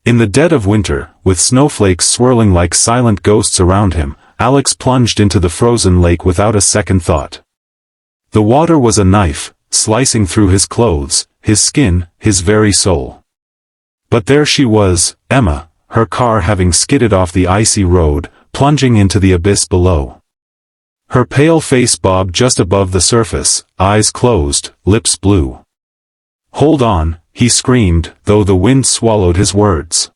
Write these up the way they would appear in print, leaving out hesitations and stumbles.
In the dead of winter, with snowflakes swirling like silent ghosts around him, Alex plunged into the frozen lake without a second thought. The water was a knife, slicing through his clothes, his skin, his very soul. But there she was, Emma, her car having skidded off the icy road, plunging into the abyss below. Her pale face bobbed just above the surface, eyes closed, lips blue. "Hold on," he screamed, though the wind swallowed his words.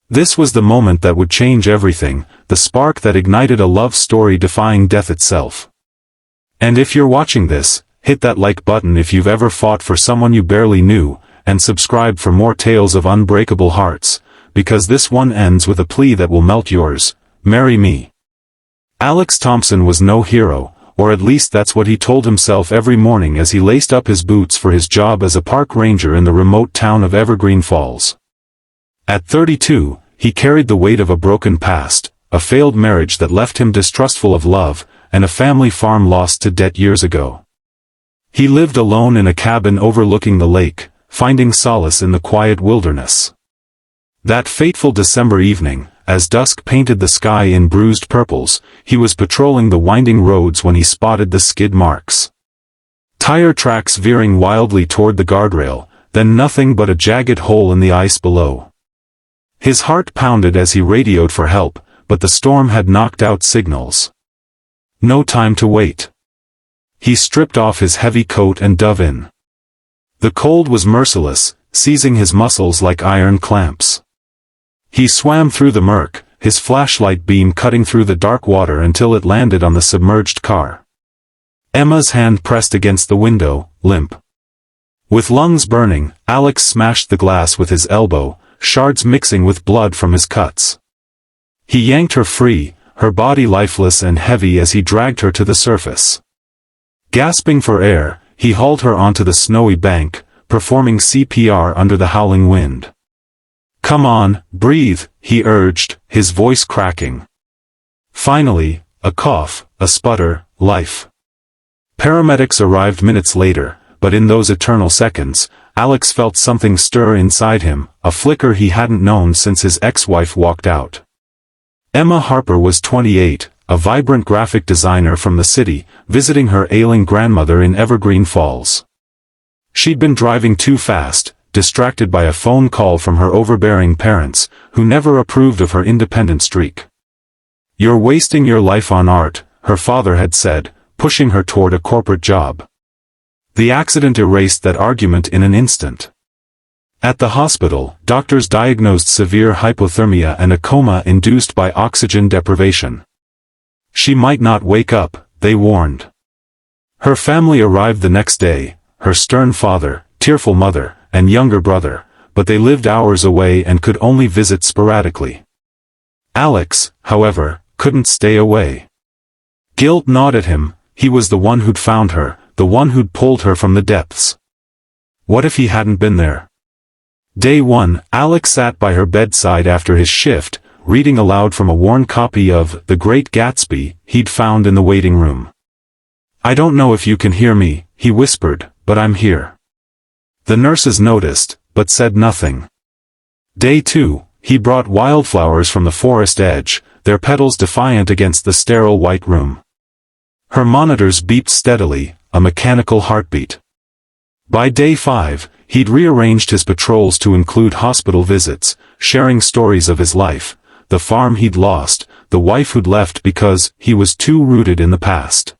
This was the moment that would change everything, the spark that ignited a love story defying death itself. And if you're watching this, hit that like button if you've ever fought for someone you barely knew, and subscribe for more tales of unbreakable hearts, because this one ends with a plea that will melt yours: marry me. Alex Thompson was no hero, or at least that's what he told himself every morning as he laced up his boots for his job as a park ranger in the remote town of Evergreen Falls. At 32, he carried the weight of a broken past, a failed marriage that left him distrustful of love, and a family farm lost to debt years ago. He lived alone in a cabin overlooking the lake, finding solace in the quiet wilderness. That fateful December evening, as dusk painted the sky in bruised purples, he was patrolling the winding roads when he spotted the skid marks. Tire tracks veering wildly toward the guardrail, then nothing but a jagged hole in the ice below. His heart pounded as he radioed for help, but the storm had knocked out signals. No time to wait. He stripped off his heavy coat and dove in. The cold was merciless, seizing his muscles like iron clamps. He swam through the murk, his flashlight beam cutting through the dark water until it landed on the submerged car. Emma's hand pressed against the window, limp. With lungs burning, Alex smashed the glass with his elbow, shards mixing with blood from his cuts. He yanked her free, her body lifeless and heavy as he dragged her to the surface. Gasping for air, he hauled her onto the snowy bank, performing CPR under the howling wind. "Come on, breathe," he urged, his voice cracking. Finally, a cough, a sputter, life. Paramedics arrived minutes later, but in those eternal seconds, Alex felt something stir inside him, a flicker he hadn't known since his ex-wife walked out. Emma Harper was 28, a vibrant graphic designer from the city, visiting her ailing grandmother in Evergreen Falls. She'd been driving too fast, distracted by a phone call from her overbearing parents, who never approved of her independent streak. "You're wasting your life on art," her father had said, pushing her toward a corporate job. The accident erased that argument in an instant. At the hospital, doctors diagnosed severe hypothermia and a coma induced by oxygen deprivation. She might not wake up, they warned. Her family arrived the next day, her stern father, tearful mother, and younger brother, but they lived hours away and could only visit sporadically. Alex, however, couldn't stay away. Guilt gnawed at him. He was the one who'd found her, the one who'd pulled her from the depths. What if he hadn't been there? Day 1, Alex sat by her bedside after his shift, reading aloud from a worn copy of The Great Gatsby he'd found in the waiting room. "I don't know if you can hear me," he whispered, "but I'm here." The nurses noticed, but said nothing. Day 2, he brought wildflowers from the forest edge, their petals defiant against the sterile white room. Her monitors beeped steadily, a mechanical heartbeat. By day 5, he'd rearranged his patrols to include hospital visits, sharing stories of his life, the farm he'd lost, the wife who'd left because he was too rooted in the past.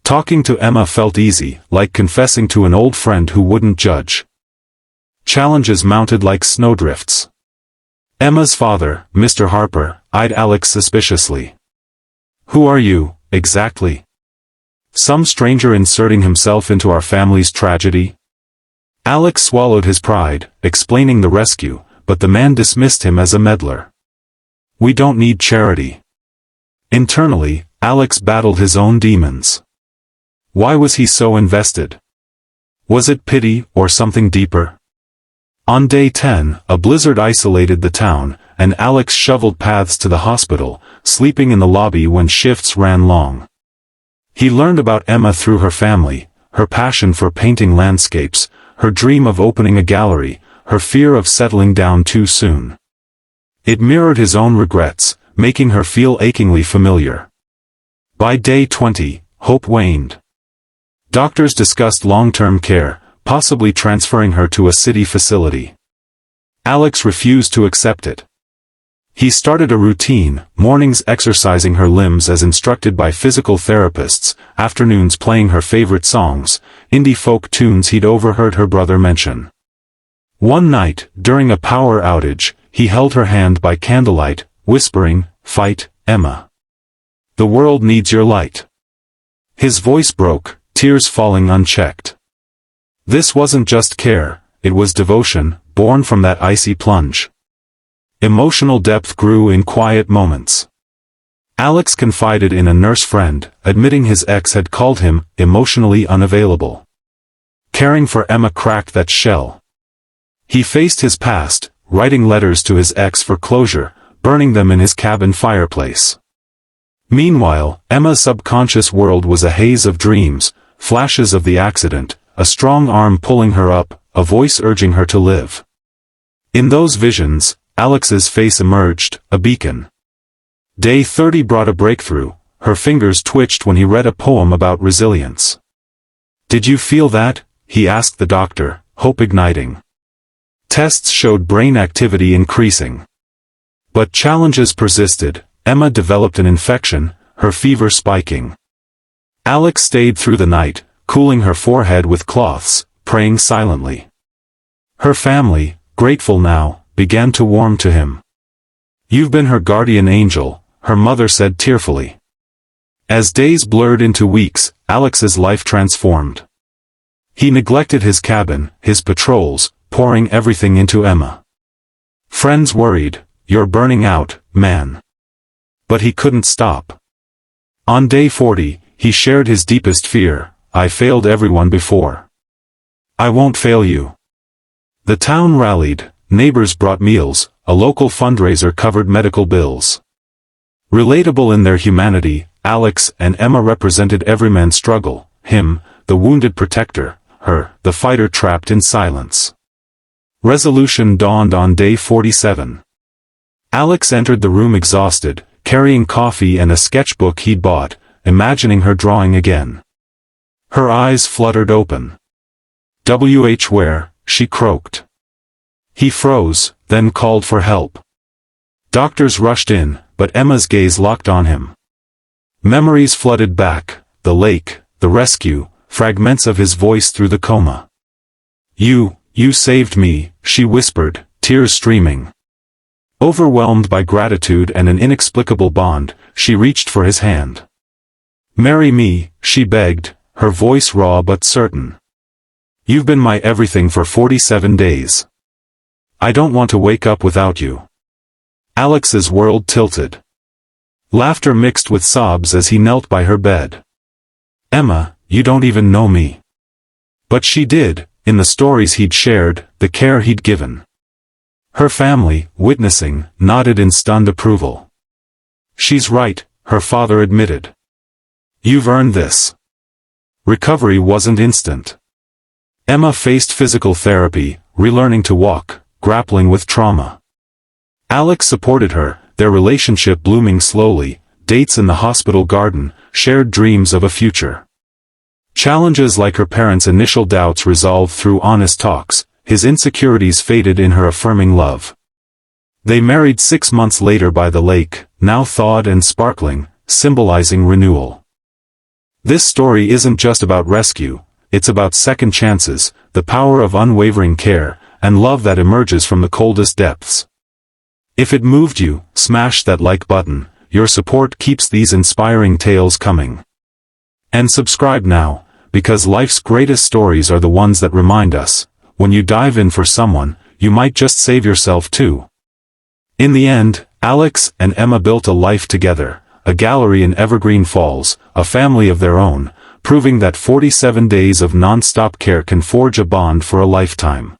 Talking to Emma felt easy, like confessing to an old friend who wouldn't judge. Challenges mounted like snowdrifts. Emma's father, Mr. Harper, eyed Alex suspiciously. "Who are you, exactly? Some stranger inserting himself into our family's tragedy?" Alex swallowed his pride, explaining the rescue, but the man dismissed him as a meddler. "We don't need charity." Internally, Alex battled his own demons. Why was he so invested? Was it pity, or something deeper? On day 10, a blizzard isolated the town, and Alex shoveled paths to the hospital, sleeping in the lobby when shifts ran long. He learned about Emma through her family, her passion for painting landscapes, her dream of opening a gallery, her fear of settling down too soon. It mirrored his own regrets, making her feel achingly familiar. By day 20, hope waned. Doctors discussed long-term care, possibly transferring her to a city facility. Alex refused to accept it. He started a routine, mornings exercising her limbs as instructed by physical therapists, afternoons playing her favorite songs, indie folk tunes he'd overheard her brother mention. One night, during a power outage, he held her hand by candlelight, whispering, "Fight, Emma. The world needs your light." His voice broke, tears falling unchecked. This wasn't just care, it was devotion, born from that icy plunge. Emotional depth grew in quiet moments. Alex confided in a nurse friend, admitting his ex had called him emotionally unavailable. Caring for Emma cracked that shell. He faced his past, writing letters to his ex for closure, burning them in his cabin fireplace. Meanwhile, Emma's subconscious world was a haze of dreams, flashes of the accident, a strong arm pulling her up, a voice urging her to live. In those visions, Alex's face emerged, a beacon. Day 30 brought a breakthrough. Her fingers twitched when he read a poem about resilience. "Did you feel that?" he asked the doctor, hope igniting. Tests showed brain activity increasing. But challenges persisted. Emma developed an infection, her fever spiking. Alex stayed through the night, cooling her forehead with cloths, praying silently. Her family, grateful now, began to warm to him. "You've been her guardian angel," her mother said tearfully. As days blurred into weeks, Alex's life transformed. He neglected his cabin, his patrols, pouring everything into Emma. Friends worried, "You're burning out, man." But he couldn't stop. On day 40, he shared his deepest fear: "I failed everyone before. I won't fail you." The town rallied. Neighbors brought meals, a local fundraiser covered medical bills. Relatable in their humanity, Alex and Emma represented every man's struggle, him, the wounded protector, her, the fighter trapped in silence. Resolution dawned on day 47. Alex entered the room exhausted, carrying coffee and a sketchbook he'd bought, imagining her drawing again. Her eyes fluttered open. Where, she croaked. He froze, then called for help. Doctors rushed in, but Emma's gaze locked on him. Memories flooded back, the lake, the rescue, fragments of his voice through the coma. You saved me," she whispered, tears streaming. Overwhelmed by gratitude and an inexplicable bond, she reached for his hand. "Marry me," she begged, her voice raw but certain. "You've been my everything for 47 days. I don't want to wake up without you." Alex's world tilted. Laughter mixed with sobs as he knelt by her bed. "Emma, you don't even know me." But she did, in the stories he'd shared, the care he'd given. Her family, witnessing, nodded in stunned approval. "She's right," her father admitted. "You've earned this." Recovery wasn't instant. Emma faced physical therapy, relearning to walk, grappling with trauma. Alex supported her, their relationship blooming slowly, dates in the hospital garden, shared dreams of a future. Challenges like her parents' initial doubts resolved through honest talks, his insecurities faded in her affirming love. They married 6 months later by the lake, now thawed and sparkling, symbolizing renewal. This story isn't just about rescue, it's about second chances, the power of unwavering care, and love that emerges from the coldest depths. If it moved you, smash that like button. Your support keeps these inspiring tales coming. And subscribe now, because life's greatest stories are the ones that remind us, when you dive in for someone, you might just save yourself too. In the end, Alex and Emma built a life together, a gallery in Evergreen Falls, a family of their own, proving that 47 days of non-stop care can forge a bond for a lifetime.